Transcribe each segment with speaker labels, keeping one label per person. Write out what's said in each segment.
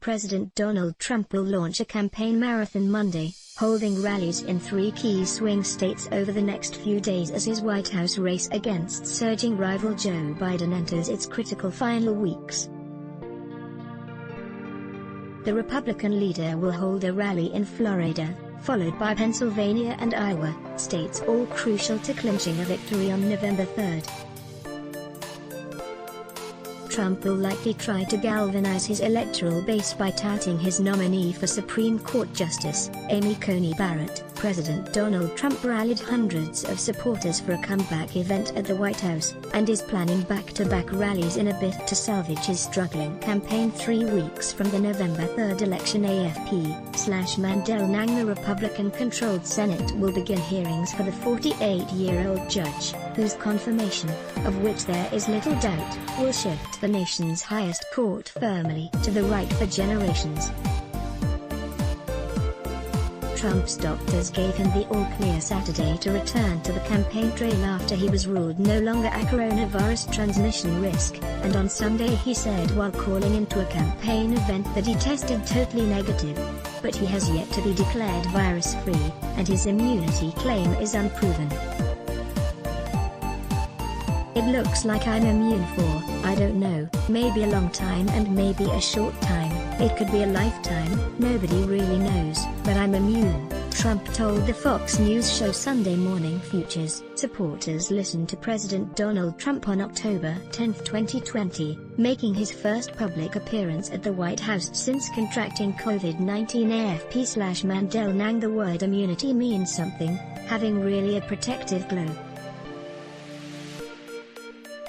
Speaker 1: President Donald Trump will launch a campaign marathon Monday, holding rallies in 3 key swing states over the next few days as his White House race against surging rival Joe Biden enters its critical final weeks. The Republican leader will hold a rally in Florida, followed by Pennsylvania and Iowa, states all crucial to clinching a victory on November 3. Trump will likely try to galvanize his electoral base by touting his nominee for Supreme Court Justice, Amy Coney Barrett. President Donald Trump rallied hundreds of supporters for a comeback event at the White House, and is planning back-to-back rallies in a bid to salvage his struggling campaign 3 weeks from the November 3 election. AFP/Mandel Nang. The Republican-controlled Senate will begin hearings for the 48-year-old judge, whose confirmation, of which there is little doubt, will shift the nation's highest court firmly to the right for generations. Trump's doctors gave him the all-clear Saturday to return to the campaign trail after he was ruled no longer a coronavirus transmission risk, and on Sunday he said while calling into a campaign event that he tested totally negative. But he has yet to be declared virus-free, and his immunity claim is unproven. It looks like I'm immune for, I don't know, maybe a long time and maybe a short time, it could be a lifetime, nobody really knows, but I'm immune, Trump told the Fox News show Sunday Morning Futures. Supporters listened to President Donald Trump on October 10, 2020, making his first public appearance at the White House since contracting COVID-19. AFP/Mandel Nang. The word immunity means something, having really a protective glow.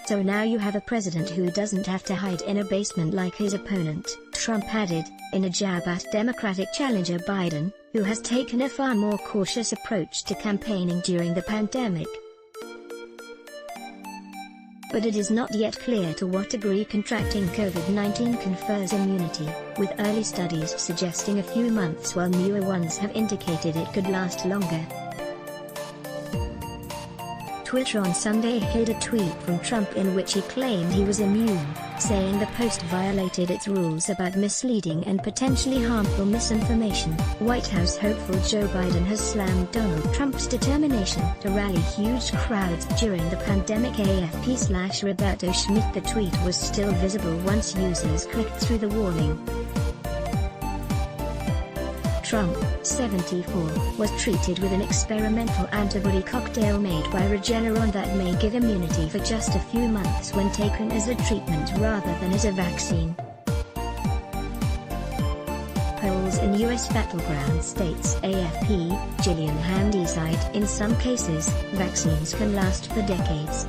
Speaker 1: So now you have a president who doesn't have to hide in a basement like his opponent, Trump added, in a jab at Democratic challenger Biden, who has taken a far more cautious approach to campaigning during the pandemic. But it is not yet clear to what degree contracting COVID-19 confers immunity, with early studies suggesting a few months while newer ones have indicated it could last longer. Twitter on Sunday hid a tweet from Trump in which he claimed he was immune, saying the post violated its rules about misleading and potentially harmful misinformation. White House hopeful Joe Biden has slammed Donald Trump's determination to rally huge crowds during the pandemic. AFP/Roberto Schmidt. The tweet was still visible once users clicked through the warning. Trump, 74, was treated with an experimental antibody cocktail made by Regeneron that may give immunity for just a few months when taken as a treatment rather than as a vaccine. Polls in U.S. battleground states. AFP, Gillian Handy cite, in some cases, vaccines can last for decades.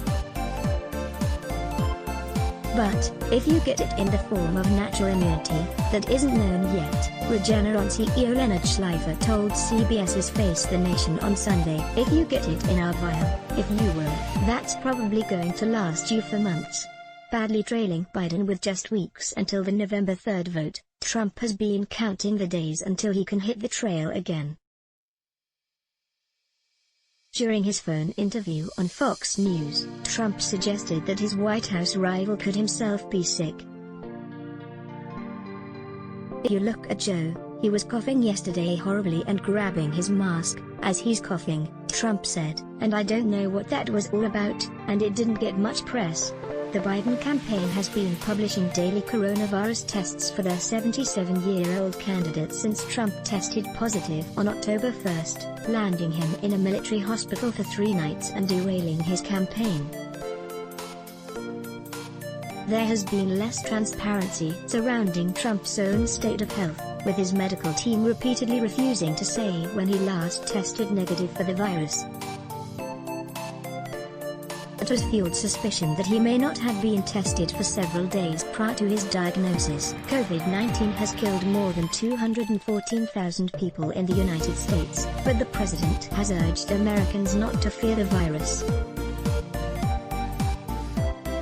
Speaker 1: But, if you get it in the form of natural immunity, that isn't known yet, Regeneron CEO Leonard Schleifer told CBS's Face the Nation on Sunday. If you get it in our vial, if you will, that's probably going to last you for months. Badly trailing Biden with just weeks until the November 3 vote, Trump has been counting the days until he can hit the trail again. During his phone interview on Fox News, Trump suggested that his White House rival could himself be sick. If you look at Joe, he was coughing yesterday horribly and grabbing his mask, as he's coughing, Trump said, and I don't know what that was all about, and it didn't get much press. The Biden campaign has been publishing daily coronavirus tests for their 77-year-old candidate since Trump tested positive on October 1, landing him in a military hospital for 3 nights and derailing his campaign. There has been less transparency surrounding Trump's own state of health, with his medical team repeatedly refusing to say when he last tested negative for the virus. It has fueled suspicion that he may not have been tested for several days prior to his diagnosis. COVID-19 has killed more than 214,000 people in the United States, but the president has urged Americans not to fear the virus.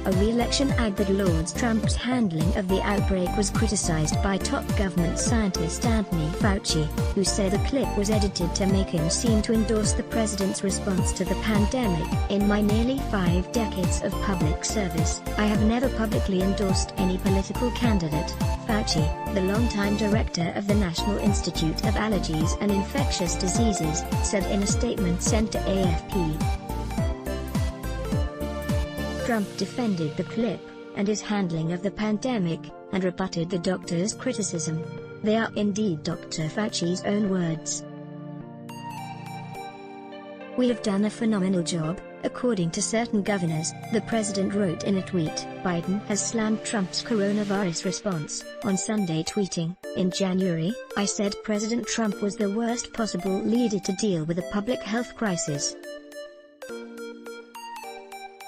Speaker 1: A re-election added Lord Trump's handling of the outbreak was criticized by top government scientist Anthony Fauci, who said the clip was edited to make him seem to endorse the president's response to the pandemic. In my nearly 5 decades of public service, I have never publicly endorsed any political candidate, Fauci, the longtime director of the National Institute of Allergies and Infectious Diseases, said in a statement sent to AFP. Trump defended the clip, and his handling of the pandemic, and rebutted the doctor's criticism. They are indeed Dr. Fauci's own words. "We have done a phenomenal job, according to certain governors," the president wrote in a tweet. Biden has slammed Trump's coronavirus response, on Sunday tweeting, "In January, I said President Trump was the worst possible leader to deal with a public health crisis.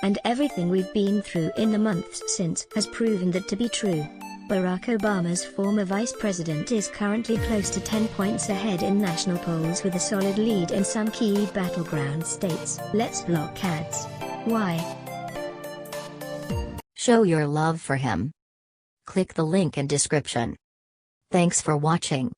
Speaker 1: And everything we've been through in the months since has proven that to be true." Barack Obama's former vice president is currently close to 10 points ahead in national polls with a solid lead in some key battleground states. Let's block ads. Why?
Speaker 2: Show your love for him. Click the link in description. Thanks for watching.